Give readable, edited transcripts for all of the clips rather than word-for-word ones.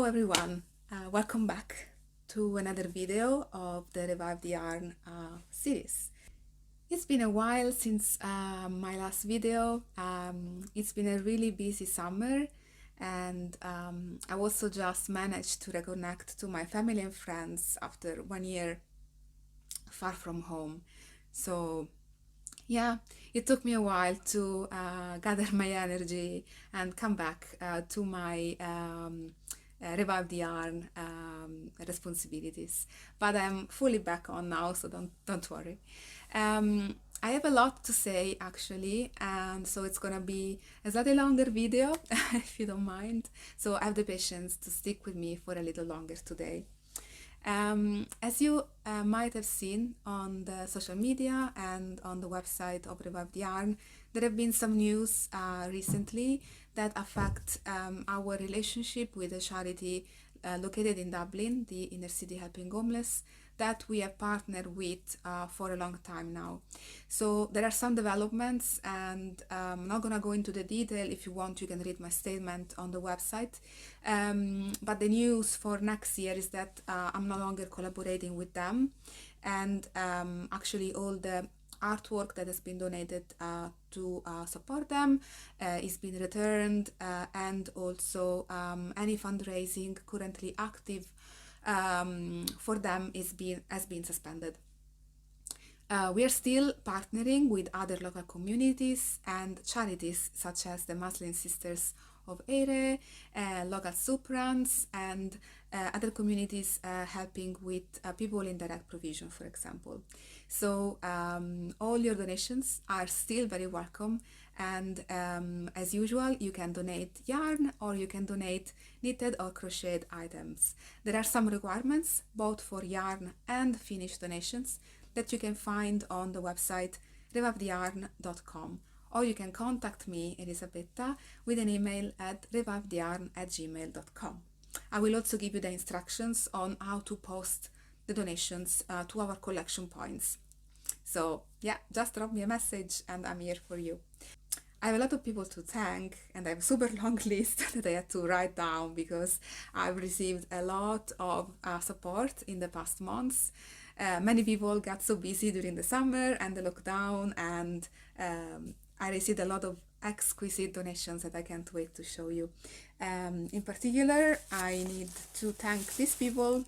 Hello everyone, welcome back to another video of the Revive the Yarn series. It's been a while since my last video. It's been a really busy summer, and I also just managed to reconnect to my family and friends after 1 year far from home. So yeah, it took me a while to gather my energy and come back to my Revive the Yarn responsibilities. But I'm fully back on now, so don't worry. I have a lot to say actually, and so it's gonna be a slightly longer video if you don't mind. So have the patience to stick with me for a little longer today. As you might have seen on the social media and on the website of Revive the Yarn, there have been some news recently that affect our relationship with a charity located in Dublin, the Inner City Helping Homeless, that we have partnered with for a long time now. So there are some developments, and I'm not gonna go into the detail. If you want, you can read my statement on the website. But the news for next year is that I'm no longer collaborating with them, and actually all the artwork that has been donated to support them is being returned, and also any fundraising currently active for them has been suspended. We are still partnering with other local communities and charities such as the Muslim Sisters of Eire, local soup runs, and other communities helping with people in direct provision, for example. So all your donations are still very welcome, and as usual, you can donate yarn or you can donate knitted or crocheted items. There are some requirements both for yarn and finished donations that you can find on the website revivetheyarn.com, or you can contact me, Elisabetta, with an email at revivetheyarn@gmail.com. I will also give you the instructions on how to post the donations to our collection points. So yeah, just drop me a message and I'm here for you. I have a lot of people to thank, and I have a super long list that I had to write down because I've received a lot of support in the past months. Many people got so busy during the summer and the lockdown, and I received a lot of exquisite donations that I can't wait to show you. In particular, I need to thank these people,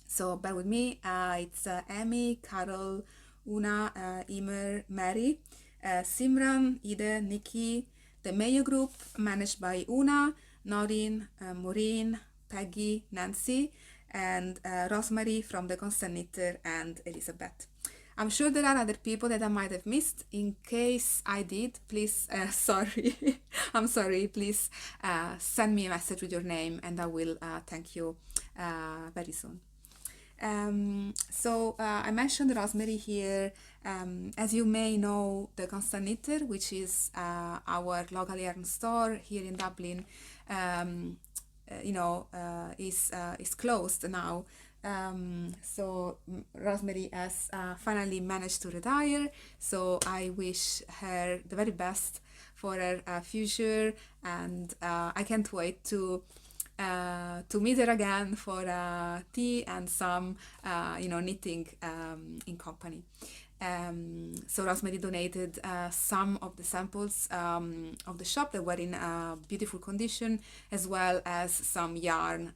so bear with me. It's Amy, Carol, Una, Emer, Mary, Simran, Ide, Nikki, the Mayo Group managed by Una, Noreen, Maureen, Peggy, Nancy, and Rosemary from the Constant Knitter, and Elizabeth. I'm sure there are other people that I might have missed. In case I did, please, sorry, I'm sorry, please send me a message with your name and I will thank you very soon. So I mentioned Rosemary here. As you may know, the Constant Knitter, which is our local yarn store here in Dublin, is closed now. So Rosemary has finally managed to retire. So I wish her the very best for her future, and I can't wait to meet her again for tea and some knitting in company. So Rosemary donated some of the samples of the shop that were in beautiful condition, as well as some yarn.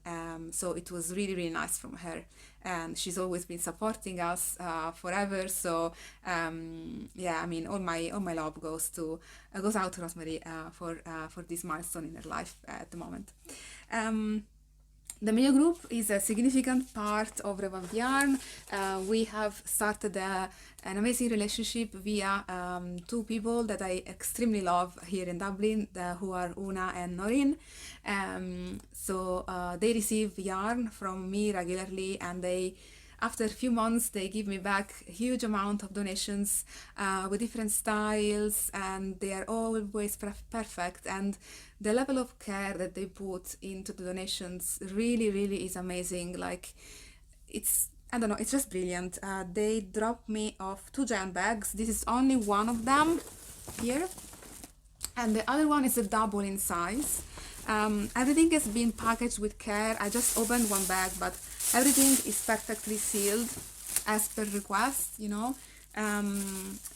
So it was really, really nice from her, and she's always been supporting us forever. So yeah, I mean, all my love goes out to Rosemary for this milestone in her life at the moment. The Mayo Group is a significant part of Revive the Yarn. We have started an amazing relationship via two people that I extremely love here in Dublin, who are Una and Noreen. So they receive yarn from me regularly, and after a few months, they give me back a huge amount of donations with different styles, and they are always perfect. And the level of care that they put into the donations really, really is amazing. Like, I don't know, it's just brilliant. They dropped me off 2 giant bags. This is only one of them here, and the other one is a double in size. Everything has been packaged with care. I just opened one bag, but everything is perfectly sealed as per request, you know.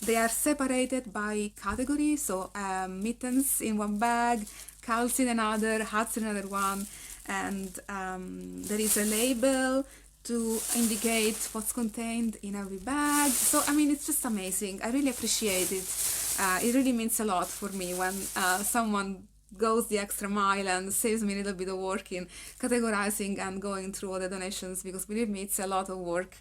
They are separated by category, so mittens in one bag, cowls in another, hats in another one, and there is a label to indicate what's contained in every bag. So I mean, it's just amazing. I really appreciate it. It really means a lot for me when someone goes the extra mile and saves me a little bit of work in categorizing and going through all the donations, because believe me, it's a lot of work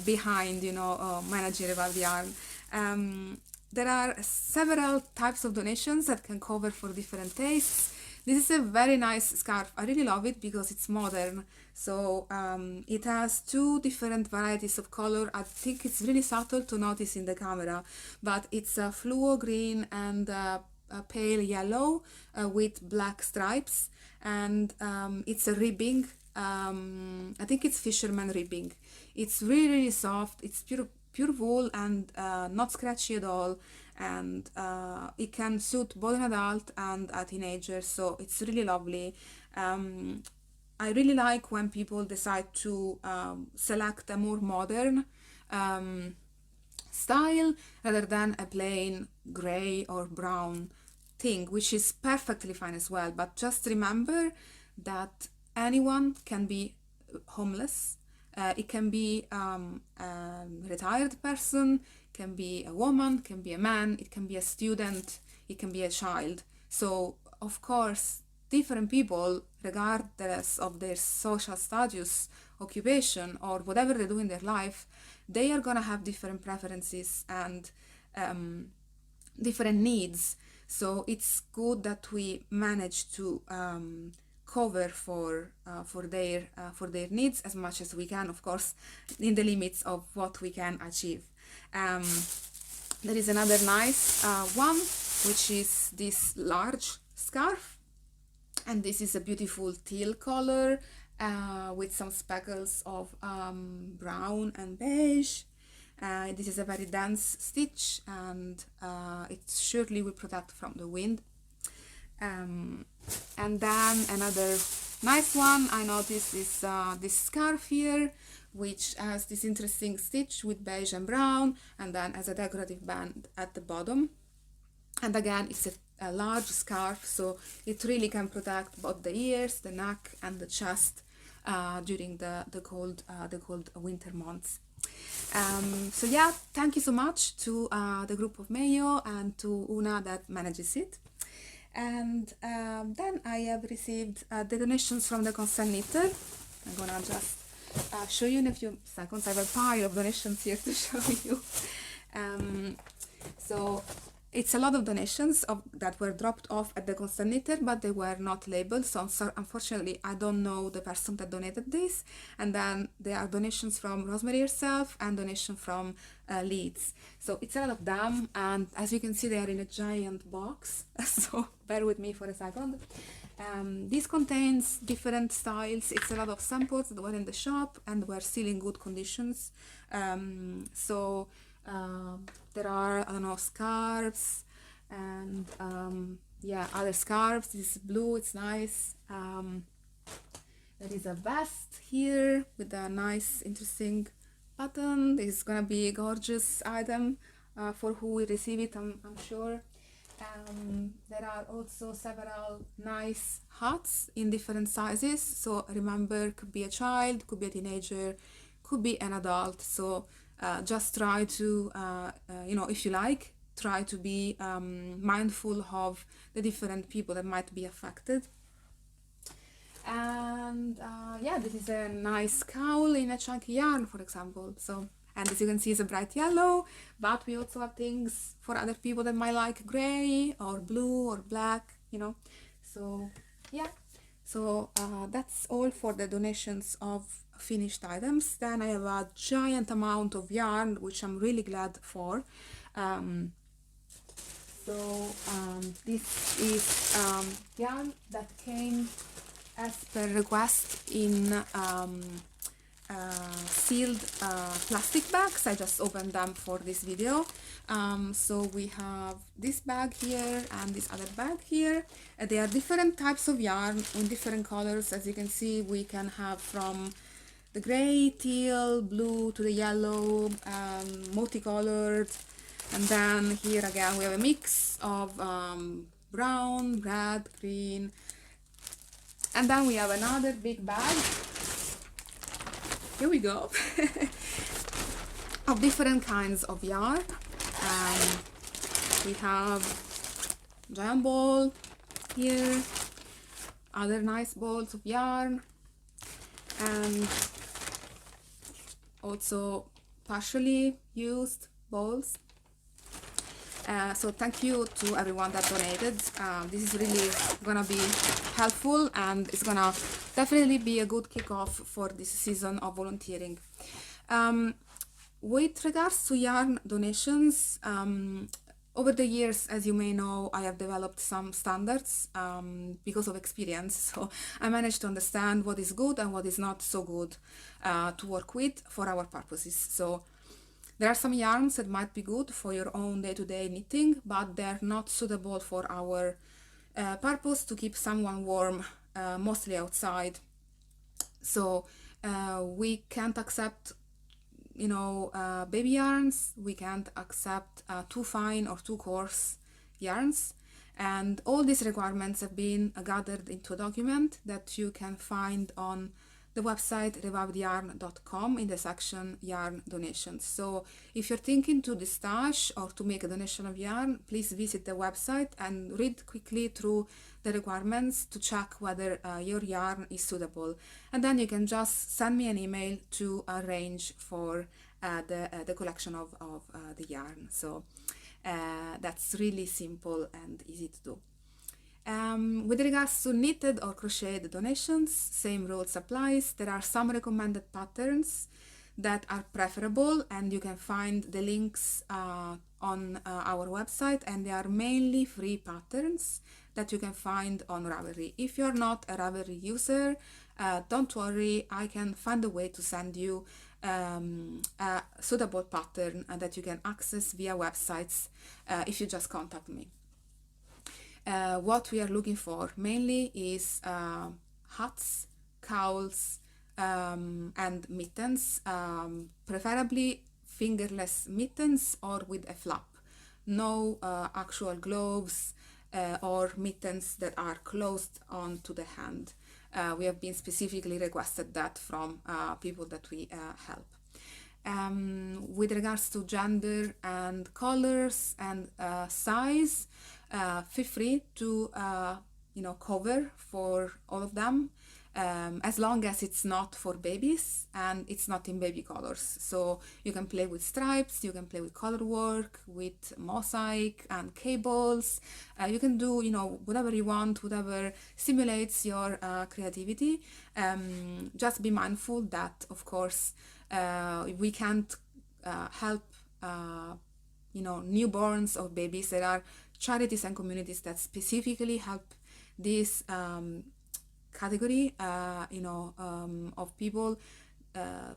behind, you know, managing Revive the Yarn. There are several types of donations that can cover for different tastes. This is a very nice scarf. I really love it because it's modern. So it has two different varieties of color. I think it's really subtle to notice in the camera, but it's a fluo green and a pale yellow with black stripes, and it's a ribbing. I think it's fisherman ribbing. It's really, really soft. It's pure wool and not scratchy at all, and it can suit both an adult and a teenager, so it's really lovely. I really like when people decide to select a more modern style rather than a plain gray or brown thing, which is perfectly fine as well. But just remember that anyone can be homeless. It can be a retired person, can be a woman, can be a man, it can be a student, it can be a child. So of course, different people, regardless of their social status, occupation, or whatever they do in their life, they are gonna have different preferences and different needs. So it's good that we manage to cover for their needs as much as we can, of course, in the limits of what we can achieve. There is another nice one, which is this large scarf, and this is a beautiful teal color with some speckles of brown and beige. This is a very dense stitch, and it surely will protect from the wind. And then another nice one I noticed is this scarf here, which has this interesting stitch with beige and brown, and then has a decorative band at the bottom. And again, it's a large scarf, so it really can protect both the ears, the neck, and the chest during the cold winter months. So yeah, thank you so much to the group of Mayo and to Una that manages it. And then I have received the donations from the Constant Knitter. I'm gonna just show you in a few seconds. I have a pile of donations here to show you. So it's a lot of donations that were dropped off at the Constant Knitter, but they were not labeled, so unfortunately I don't know the person that donated this. And then there are donations from Rosemary herself and donation from Leeds. So it's a lot of them, and as you can see, they are in a giant box, so bear with me for a second. This contains different styles. It's a lot of samples that were in the shop and were still in good conditions. There are, I don't know, scarves and yeah, other scarves. This is blue, it's nice. There is a vest here with a nice, interesting button. This is gonna be a gorgeous item for who will receive it, I'm sure. There are also several nice hats in different sizes. So remember, could be a child, could be a teenager, could be an adult. So just try to, you know, if you like, try to be mindful of the different people that might be affected. And yeah, this is a nice cowl in a chunky yarn, for example. So, and as you can see, it's a bright yellow, but we also have things for other people that might like gray or blue or black, you know. So yeah, so that's all for the donations of finished items. Then I have a giant amount of yarn, which I'm really glad for. This is yarn that came as per request in sealed plastic bags. I just opened them for this video. So we have this bag here and this other bag here. They are different types of yarn in different colors. As you can see, we can have from the gray, teal, blue to the yellow, multicolored. And then here again we have a mix of brown, red, green. And then we have another big bag. Here we go. Of different kinds of yarn. We have giant ball here, other nice balls of yarn, and also partially used balls. So thank you to everyone that donated. This is really gonna be helpful, and it's gonna definitely be a good kickoff for this season of volunteering. With regards to yarn donations, over the years, as you may know, I have developed some standards because of experience. So I managed to understand what is good and what is not so good to work with for our purposes. So there are some yarns that might be good for your own day-to-day knitting, but they're not suitable for our purpose to keep someone warm, mostly outside. So we can't accept, baby yarns. We can't accept too fine or too coarse yarns. And all these requirements have been gathered into a document that you can find on the website revivedyarn.com in the section yarn donations. So if you're thinking to destash or to make a donation of yarn, please visit the website and read quickly through the requirements to check whether your yarn is suitable. And then you can just send me an email to arrange for the collection of the yarn. So that's really simple and easy to do. With regards to knitted or crocheted donations, same rules applies. There are some recommended patterns that are preferable, and you can find the links on our website, and they are mainly free patterns that you can find on Ravelry. If you're not a Ravelry user, don't worry, I can find a way to send you a suitable pattern that you can access via websites if you just contact me. What we are looking for mainly is hats, cowls, and mittens, preferably fingerless mittens or with a flap. No actual gloves or mittens that are closed onto the hand. We have been specifically requested that from people that we help. With regards to gender and colors and size, feel free to cover for all of them, as long as it's not for babies and it's not in baby colors. So you can play with stripes, you can play with color work, with mosaic and cables. You can do whatever you want, whatever stimulates your creativity. Just be mindful that, of course, we can't help newborns or babies. There are charities and communities that specifically help this category of people.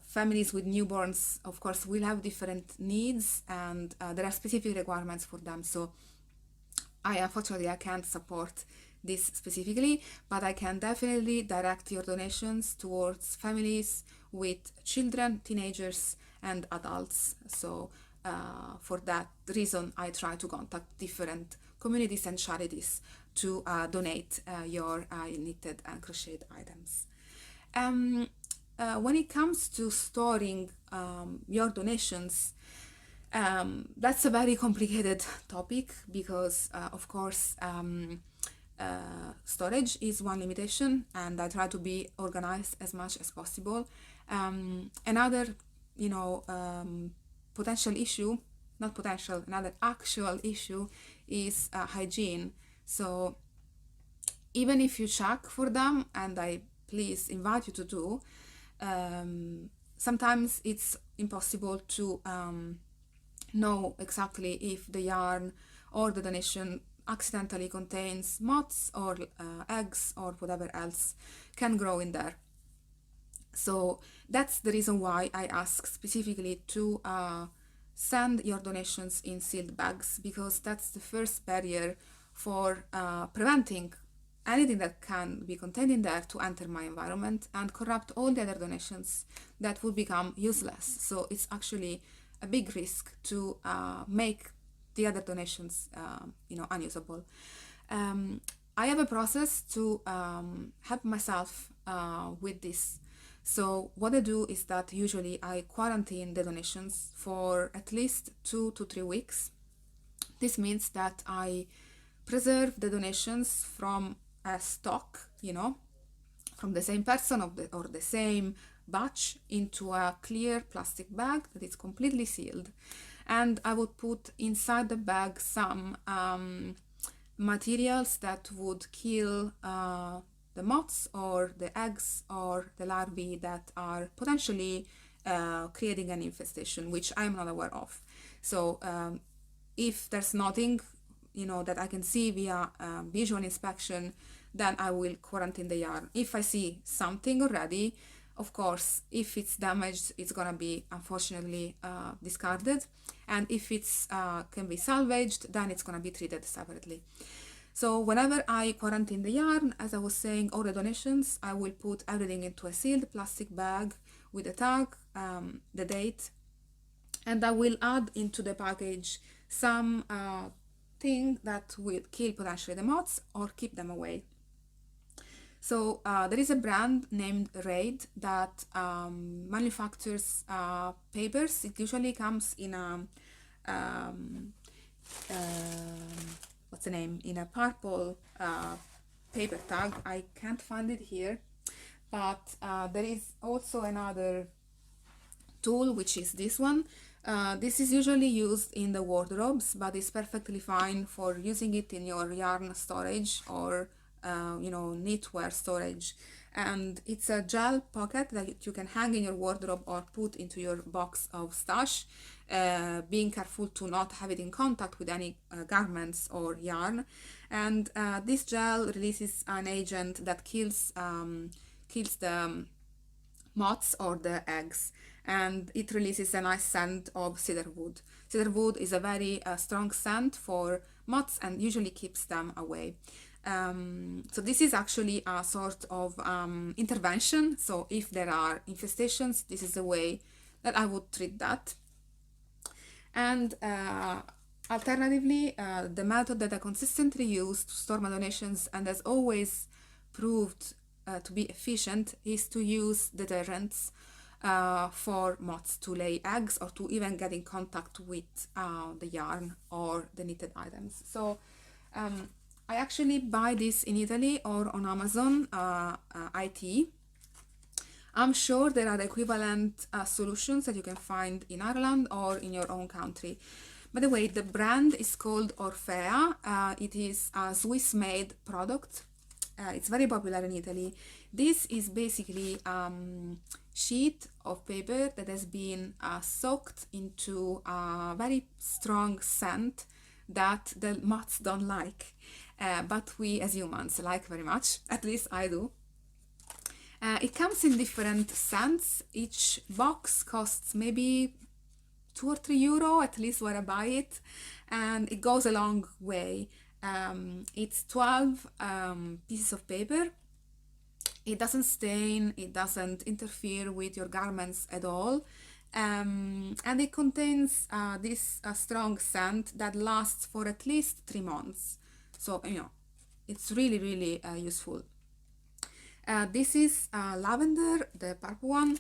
Families with newborns, of course, will have different needs, and there are specific requirements for them. So unfortunately I can't support this specifically, but I can definitely direct your donations towards families with children, teenagers, and adults. So for that reason, I try to contact different communities and charities to donate your knitted and crocheted items. When it comes to storing your donations, that's a very complicated topic because, of course, storage is one limitation, and I try to be organized as much as possible. Another, another actual issue is hygiene. So even if you check for them, and I please invite you to do, sometimes it's impossible to know exactly if the yarn or the donation accidentally contains moths or eggs or whatever else can grow in there. So that's the reason why I ask specifically to send your donations in sealed bags, because that's the first barrier for preventing anything that can be contained in there to enter my environment and corrupt all the other donations that would become useless. So it's actually a big risk to make the other donations, unusable. I have a process to help myself with this. So what I do is that usually I quarantine the donations for at least 2 to 3 weeks. This means that I preserve the donations from a stock, from the same person or the same batch into a clear plastic bag that is completely sealed. And I would put inside the bag some materials that would kill the moths or the eggs or the larvae that are potentially creating an infestation, which I'm not aware of. So if there's nothing, that I can see via visual inspection, then I will quarantine the yarn. If I see something already, of course, if it's damaged, it's gonna be unfortunately discarded, and if it's can be salvaged, then it's gonna be treated separately. So whenever I quarantine the yarn, as I was saying, all the donations, I will put everything into a sealed plastic bag with a tag, the date, and I will add into the package some thing that will kill potentially the moths or keep them away. So there is a brand named Raid that manufactures papers. It usually comes in a what's the name, in a purple paper tag. I can't find it here, but there is also another tool, which is this one. This is usually used in the wardrobes, but it's perfectly fine for using it in your yarn storage or knitwear storage. And it's a gel pocket that you can hang in your wardrobe or put into your box of stash, being careful to not have it in contact with any garments or yarn. And this gel releases an agent that kills the moths or the eggs, and it releases a nice scent of cedar wood. Cedar wood is a very strong scent for moths and usually keeps them away. So this is actually a sort of intervention. So if there are infestations, this is the way that I would treat that. And alternatively, the method that I consistently use to store my donations and has always proved to be efficient is to use deterrents for moths to lay eggs or to even get in contact with the yarn or the knitted items. So I actually buy this in Italy or on Amazon IT. I'm sure there are equivalent solutions that you can find in Ireland or in your own country. By the way, the brand is called Orfea. It is a Swiss-made product. It's very popular in Italy. This is basically a sheet of paper that has been soaked into a very strong scent that the moths don't like, but we as humans like very much, at least I do. It comes in different scents. Each box costs maybe 2 or 3 euro, at least where I buy it, and it goes a long way. It's 12 pieces of paper. It doesn't stain, it doesn't interfere with your garments at all, and it contains this strong scent that lasts for at least 3 months. So, it's really, really useful. This is lavender, the purple one.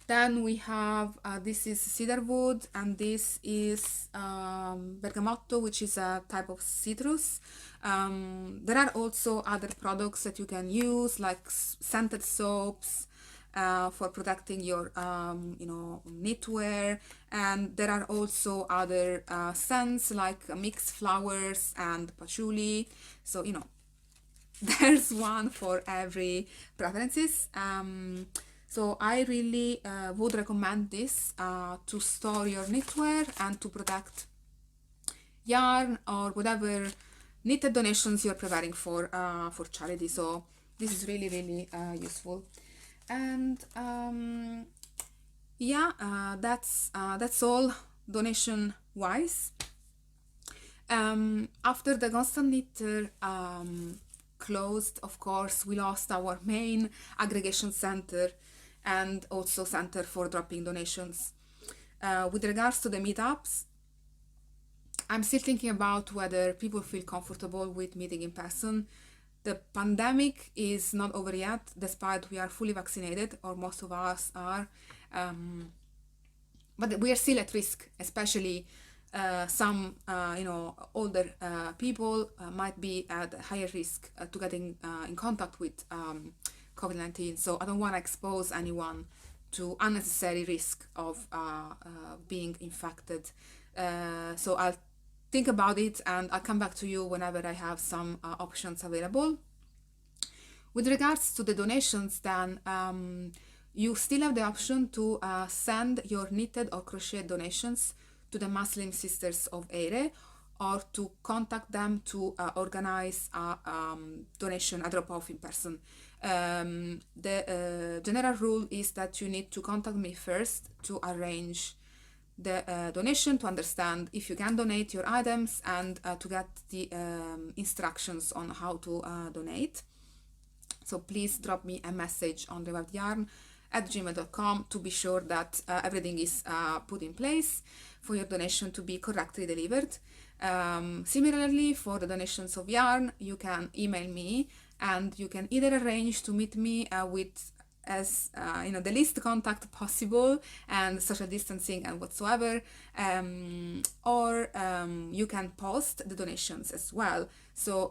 Then we have, this is cedar wood, and this is bergamotto, which is a type of citrus. There are also other products that you can use, like scented soaps for protecting your, knitwear. And there are also other scents like mixed flowers and patchouli. So, there's one for every preferences. So I really would recommend this to store your knitwear and to protect yarn or whatever knitted donations you're preparing for charity. So this is really, really useful. And yeah, that's all donation wise. After the constant knitter closed, of course, we lost our main aggregation center and also center for dropping donations. With regards to the meetups, I'm still thinking about whether people feel comfortable with meeting in person. The pandemic is not over yet, despite we are fully vaccinated, or most of us are. But we are still at risk, especially some older people might be at higher risk to getting in contact with COVID-19. So I don't want to expose anyone to unnecessary risk of being infected. So I'll think about it and I'll come back to you whenever I have some options available. With regards to the donations, then you still have the option to send your knitted or crocheted donations to the Muslim Sisters of Eire, or to contact them to organize a donation, a drop-off in person. The general rule is that you need to contact me first to arrange the donation, to understand if you can donate your items, and to get the instructions on how to donate. So please drop me a message on revivedyarn@gmail.com to be sure that everything is put in place for your donation to be correctly delivered. Similarly, for the donations of yarn, you can email me and you can either arrange to meet me with the least contact possible and social distancing and whatsoever, or you can post the donations as well. So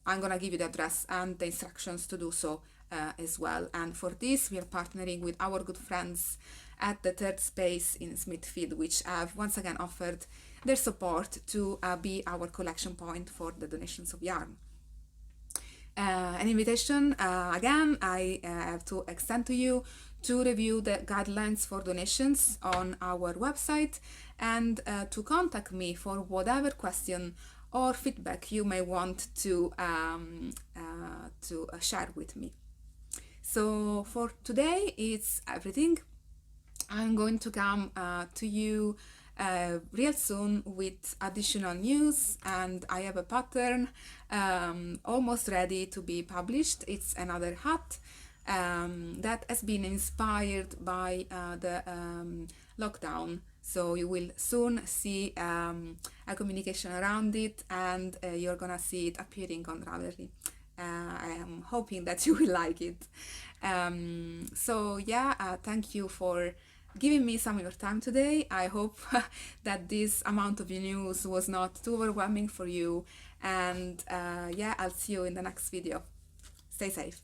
I'm gonna give you the address and the instructions to do so as well. And for this, we are partnering with our good friends at the Third Space in Smithfield, which have once again offered their support to be our collection point for the donations of yarn. An invitation again I have to extend to you to review the guidelines for donations on our website, and to contact me for whatever question or feedback you may want to share with me. So for today, it's everything. I'm going to come to you real soon with additional news, and I have a pattern almost ready to be published. It's another hat that has been inspired by the lockdown. So you will soon see a communication around it, and you're gonna see it appearing on Ravelry. I am hoping that you will like it. So yeah, thank you for giving me some of your time today. I hope that this amount of news was not too overwhelming for you, and yeah, I'll see you in the next video. Stay safe.